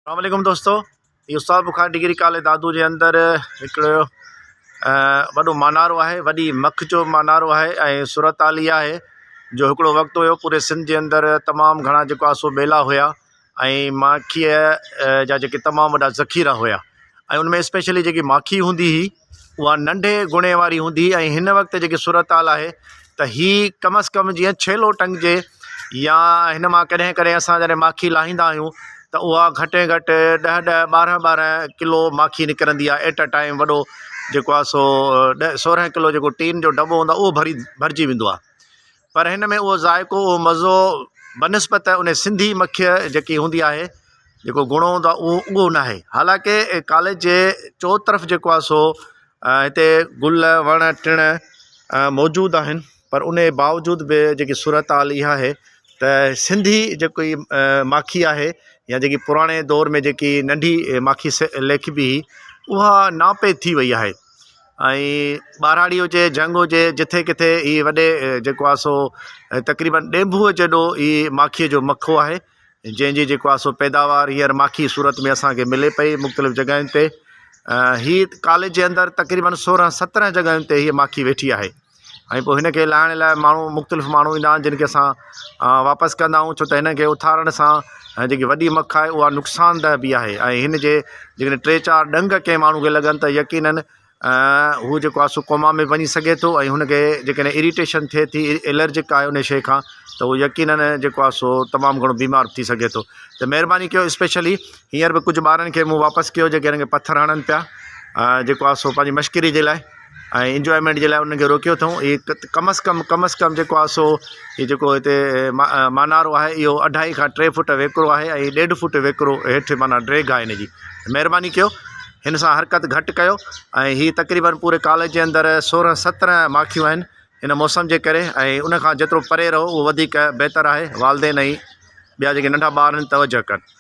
अस्सलामुअलैकुम दोस्तों, ये उस्ताद बुखार डिग्री कॉलेज दादू के अंदर हिकिड़ो वॾो मानारो है, वॾी मख जो मानारो है ऐं सूरत आली है जो हिकिड़ो वक़्तु हुयो पूरे सिंध के अंदर तमाम घणा जेको आहे सो बेला हुया ऐं माखीअ जा जेके तमामु वॾा ज़ख़ीरा हुया ऐं उनमें स्पेशली जेकी माखी हूंदी हुई उहा नंढे गुणे वारी हूंदी ऐं हिन वक़्तु जेकी सूरत आल आहे त ही कम अज़ कम जीअं छेलो टंगिजे या हिन मां कॾहिं कॾहिं असां जॾहिं माखी लाहींदा आहियूं त उहा घटि में घटि 10-10 12-12 किलो माखी निकिरंदी आहे एट अ टाइम। वॾो जेको आहे सो 16 किलो जेको टीन जो दॿो हूंदो आहे उहो भरिजी वेंदो आहे, पर हिन में उहो ज़ाइक़ो उहो मज़ो बनिस्बत उन सिंधी मखीअ जेकी हूंदी आहे जेको गुणो हूंदो आहे उहो न आहे। हालांकि कॉलेज जे चोतरफ़ जेको आहे सो हिते गुल वण टिण मौजूदु आहिनि, पर उन बावजूद बि जेकी सूरत हाल इहा आहे त सिंधी जेकी माखी आहे या जेकी पुराणे दौर में जेकी नंढी माखी लेखबी हुई उहा नापे थी वई आहे ऐं ॿाराड़ी हुजे जंग हुजे जिथे किथे ही वॾे जेको आहे सो तक़रीबन ॾेंभूअ जॾो ही माखीअ जो मखो आहे जंहिंजी जेको आहे सो पैदावार हींअर माखी सूरत में असांखे मिले पई मुख़्तलिफ़ जॻहियुनि ते। ही कॉलेज जे अंदरि तक़रीबन 16-17 जॻहियुनि ते हीअ माखी वेठी आहे ऐं पोइ हिनखे लाहिण लाइ माण्हू मुख़्तलिफ़ माण्हू ईंदा आहिनि जिन खे असां वापसि कंदा आहियूं, छो त हिनखे उथारण सां जेकी वॾी मख आहे उहा नुक़सानदह बि आहे ऐं हिन जे जेकॾहिं 3-4 ॾंग कंहिं माण्हू खे लॻनि त यकीनन हू जेको आहे सो कोमा में वञी सघे थो ऐं हुनखे जेकॾहिं इरिटेशन थिए थी एलर्जिक आहे उन शइ खां त उहो यकीनन जेको आहे सो तमामु घणो बीमार थी सघे थो। त महिरबानी कयो, स्पेशली हींअर बि कुझु ॿारनि खे मूं वापसि कयो जेके हिनखे पथर हणनि पिया जेको आहे सो पंहिंजी मश्करी जे लाइ ऐं इंजॉयमेंट जे लाइ उनखे रोकियो अथऊं। हीअ कम अज़ कम जेको आहे सो हीअ जेको हिते मानारो आहे इहो 2.5 खां 3 फुट वेकिरो आहे ऐं 1.5 फुट वेकिरो हेठि माना ड्रैग आहे हिनजी। महिरबानी कयो, हिन सां हरकत घटि कयो ऐं हीअ तक़रीबन पूरे कॉलेज जे अंदरि 16-17 माखियूं आहिनि हिन मौसम जे करे ऐं उनखां जेतिरो परे रहो उहो वधीक बहितर आहे। वालदेन ऐं ॿिया जेके नंढा ॿार आहिनि तवजह कनि।